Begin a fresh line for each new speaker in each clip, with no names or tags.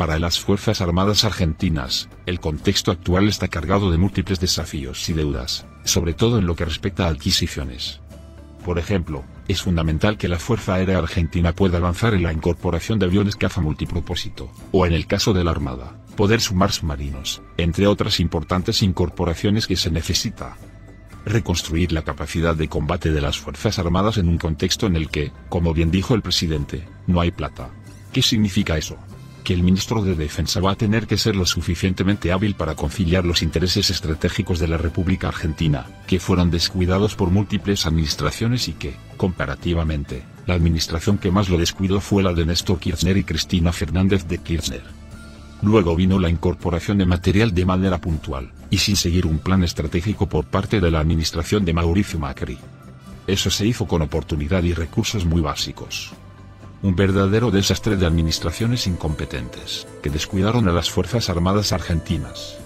Para las Fuerzas Armadas Argentinas, el contexto actual está cargado de múltiples desafíos y deudas, sobre todo en lo que respecta a adquisiciones. Por ejemplo, es fundamental que la Fuerza Aérea Argentina pueda avanzar en la incorporación de aviones caza multipropósito, o en el caso de la Armada, poder sumar submarinos, entre otras importantes incorporaciones que se necesita. Reconstruir la capacidad de combate de las Fuerzas Armadas en un contexto en el que, como bien dijo el presidente, no hay plata. ¿Qué significa eso? Que el ministro de Defensa va a tener que ser lo suficientemente hábil para conciliar los intereses estratégicos de la República Argentina, que fueron descuidados por múltiples administraciones y que, comparativamente, la administración que más lo descuidó fue la de Néstor Kirchner y Cristina Fernández de Kirchner. Luego vino la incorporación de material de manera puntual, y sin seguir un plan estratégico por parte de la administración de Mauricio Macri. Eso se hizo con oportunidad y recursos muy básicos. Un verdadero desastre de administraciones incompetentes, que descuidaron a las Fuerzas Armadas Argentinas.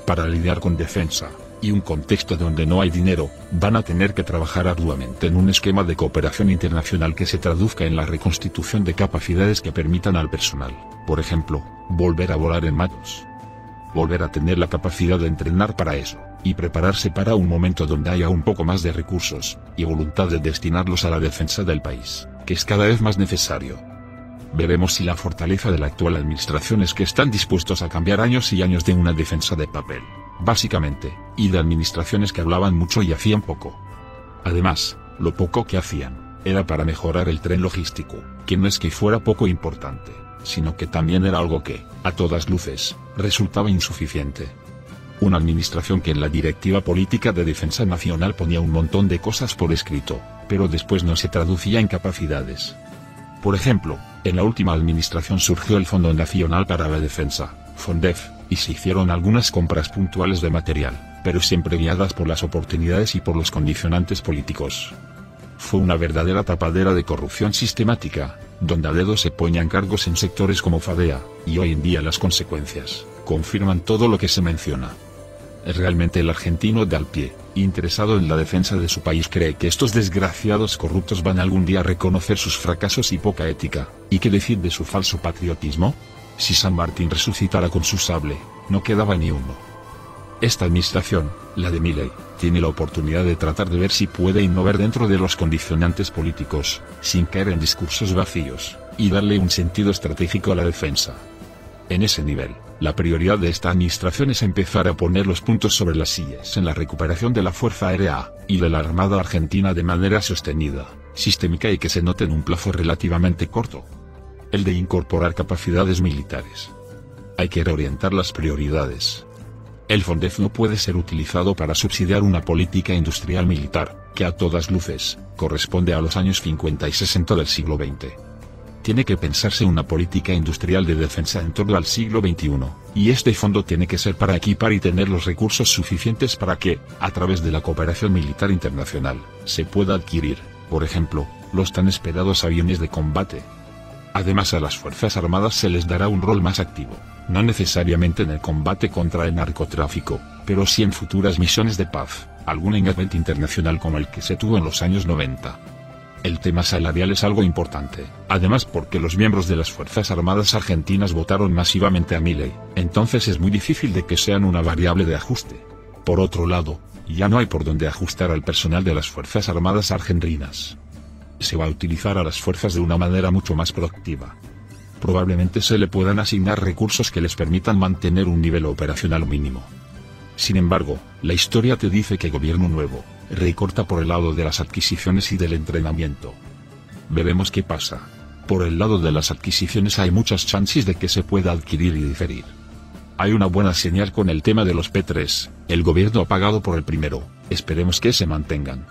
Para lidiar con defensa, y un contexto donde no hay dinero, van a tener que trabajar arduamente en un esquema de cooperación internacional que se traduzca en la reconstitución de capacidades que permitan al personal, por ejemplo, volver a volar en matos. Volver a tener la capacidad de entrenar para eso, y prepararse para un momento donde haya un poco más de recursos, y voluntad de destinarlos a la defensa del país, que es cada vez más necesario. Veremos si la fortaleza de la actual administración es que están dispuestos a cambiar años y años de una defensa de papel, básicamente, y de administraciones que hablaban mucho y hacían poco. Además, lo poco que hacían, era para mejorar el tren logístico, que no es que fuera poco importante, sino que también era algo que, a todas luces, resultaba insuficiente. Una administración que en la Directiva Política de Defensa Nacional ponía un montón de cosas por escrito, pero después no se traducía en capacidades. Por ejemplo, en la última administración surgió el Fondo Nacional para la Defensa, FONDEF, y se hicieron algunas compras puntuales de material, pero siempre guiadas por las oportunidades y por los condicionantes políticos. Fue una verdadera tapadera de corrupción sistemática, donde a dedo se ponían cargos en sectores como Fadea, y hoy en día las consecuencias confirman todo lo que se menciona. Realmente el argentino de al pie, interesado en la defensa de su país, cree que estos desgraciados corruptos van algún día a reconocer sus fracasos y poca ética. ¿Y qué decir de su falso patriotismo? Si San Martín resucitara con su sable, no quedaba ni uno. Esta administración, la de Milei, tiene la oportunidad de tratar de ver si puede innovar dentro de los condicionantes políticos, sin caer en discursos vacíos, y darle un sentido estratégico a la defensa. En ese nivel, la prioridad de esta administración es empezar a poner los puntos sobre las sillas en la recuperación de la Fuerza Aérea, y de la Armada Argentina de manera sostenida, sistémica y que se note en un plazo relativamente corto. El de incorporar capacidades militares. Hay que reorientar las prioridades. El FONDEF no puede ser utilizado para subsidiar una política industrial militar, que a todas luces, corresponde a los años 50 y 60 del siglo XX. Tiene que pensarse una política industrial de defensa en torno al siglo XXI, y este fondo tiene que ser para equipar y tener los recursos suficientes para que, a través de la cooperación militar internacional, se pueda adquirir, por ejemplo, los tan esperados aviones de combate. Además, a las Fuerzas Armadas se les dará un rol más activo, no necesariamente en el combate contra el narcotráfico, pero sí en futuras misiones de paz, algún engagement internacional como el que se tuvo en los años 90. El tema salarial es algo importante, además porque los miembros de las Fuerzas Armadas Argentinas votaron masivamente a Milei, entonces es muy difícil de que sean una variable de ajuste. Por otro lado, ya no hay por dónde ajustar al personal de las Fuerzas Armadas Argentinas. Se va a utilizar a las fuerzas de una manera mucho más proactiva. Probablemente se le puedan asignar recursos que les permitan mantener un nivel operacional mínimo. Sin embargo, la historia te dice que gobierno nuevo recorta por el lado de las adquisiciones y del entrenamiento. Veremos qué pasa. Por el lado de las adquisiciones hay muchas chances de que se pueda adquirir y diferir. Hay una buena señal con el tema de los P3, el gobierno ha pagado por el primero, esperemos que se mantengan.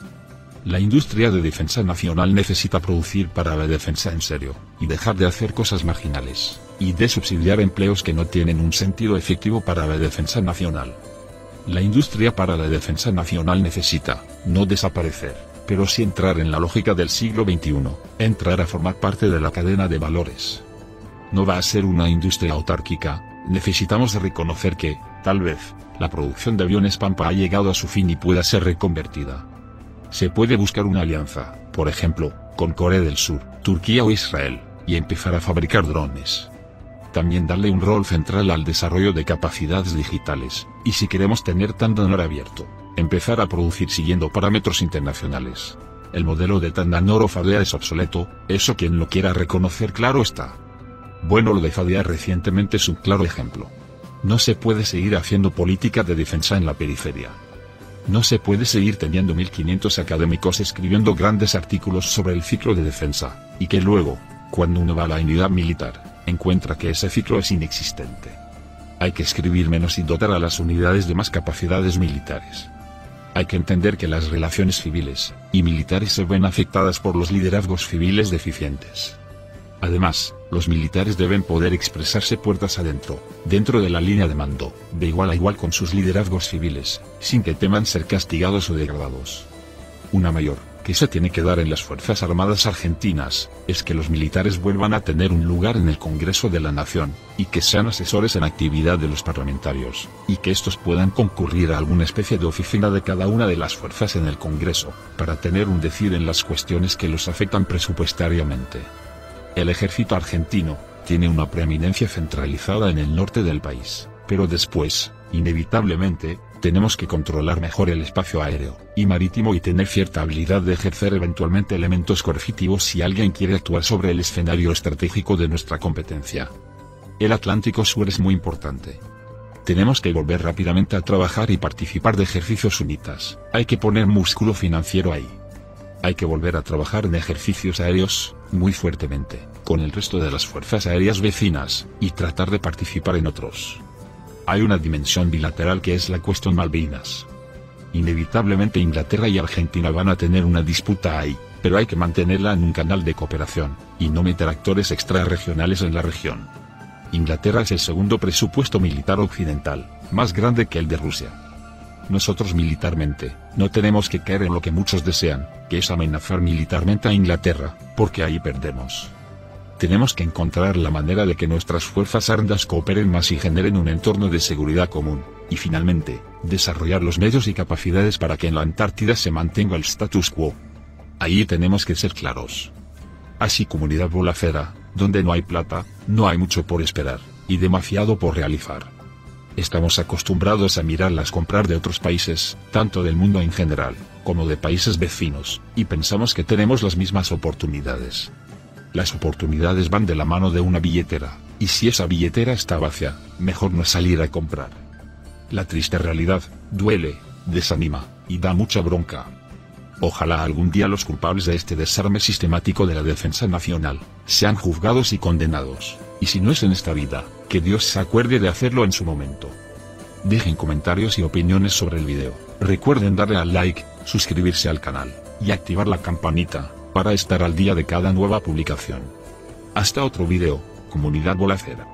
La industria de defensa nacional necesita producir para la defensa en serio, y dejar de hacer cosas marginales, y de subsidiar empleos que no tienen un sentido efectivo para la defensa nacional. La industria para la defensa nacional necesita, no desaparecer, pero sí entrar en la lógica del siglo XXI, entrar a formar parte de la cadena de valores. No va a ser una industria autárquica, necesitamos reconocer que, tal vez, la producción de aviones Pampa ha llegado a su fin y pueda ser reconvertida. Se puede buscar una alianza, por ejemplo, con Corea del Sur, Turquía o Israel, y empezar a fabricar drones. también darle un rol central al desarrollo de capacidades digitales, y si queremos tener Tandanor abierto, empezar a producir siguiendo parámetros internacionales. El modelo de Tandanor o Fadea es obsoleto, eso quien lo quiera reconocer claro está. Bueno, lo de Fadea recientemente es un claro ejemplo. No se puede seguir haciendo política de defensa en la periferia. No se puede seguir teniendo 1500 académicos escribiendo grandes artículos sobre el ciclo de defensa, y que luego, cuando uno va a la unidad militar, encuentra que ese ciclo es inexistente. Hay que escribir menos y dotar a las unidades de más capacidades militares. Hay que entender que las relaciones civiles y militares se ven afectadas por los liderazgos civiles deficientes. Además, los militares deben poder expresarse puertas adentro, dentro de la línea de mando, de igual a igual con sus liderazgos civiles, sin que teman ser castigados o degradados. Una mayor, que se tiene que dar en las Fuerzas Armadas Argentinas, es que los militares vuelvan a tener un lugar en el Congreso de la Nación, y que sean asesores en actividad de los parlamentarios, y que estos puedan concurrir a alguna especie de oficina de cada una de las fuerzas en el Congreso, para tener un decir en las cuestiones que los afectan presupuestariamente. El ejército argentino tiene una preeminencia centralizada en el norte del país, pero después, inevitablemente, tenemos que controlar mejor el espacio aéreo y marítimo y tener cierta habilidad de ejercer eventualmente elementos coercitivos si alguien quiere actuar sobre el escenario estratégico de nuestra competencia. El Atlántico Sur es muy importante. Tenemos que volver rápidamente a trabajar y participar de ejercicios UNITAS. Hay que poner músculo financiero ahí. Hay que volver a trabajar en ejercicios aéreos, muy fuertemente, con el resto de las fuerzas aéreas vecinas, y tratar de participar en otros. Hay una dimensión bilateral que es la cuestión Malvinas. Inevitablemente Inglaterra y Argentina van a tener una disputa ahí, pero hay que mantenerla en un canal de cooperación, y no meter actores extrarregionales en la región. Inglaterra es el segundo presupuesto militar occidental, más grande que el de Rusia. Nosotros militarmente, no tenemos que caer en lo que muchos desean, que es amenazar militarmente a Inglaterra, porque ahí perdemos. Tenemos que encontrar la manera de que nuestras fuerzas armadas cooperen más y generen un entorno de seguridad común, y finalmente, desarrollar los medios y capacidades para que en la Antártida se mantenga el status quo. Ahí tenemos que ser claros. Así comunidad bolafera, donde no hay plata, no hay mucho por esperar, y demasiado por realizar. Estamos acostumbrados a mirarlas comprar de otros países, tanto del mundo en general, como de países vecinos, y pensamos que tenemos las mismas oportunidades. Las oportunidades van de la mano de una billetera, y si esa billetera está vacía, mejor no salir a comprar. La triste realidad, duele, desanima, y da mucha bronca. Ojalá algún día los culpables de este desarme sistemático de la defensa nacional, sean juzgados y condenados, y si no es en esta vida, que Dios se acuerde de hacerlo en su momento. Dejen comentarios y opiniones sobre el video, recuerden darle al like, suscribirse al canal, y activar la campanita, para estar al día de cada nueva publicación. Hasta otro video, comunidad bolafera.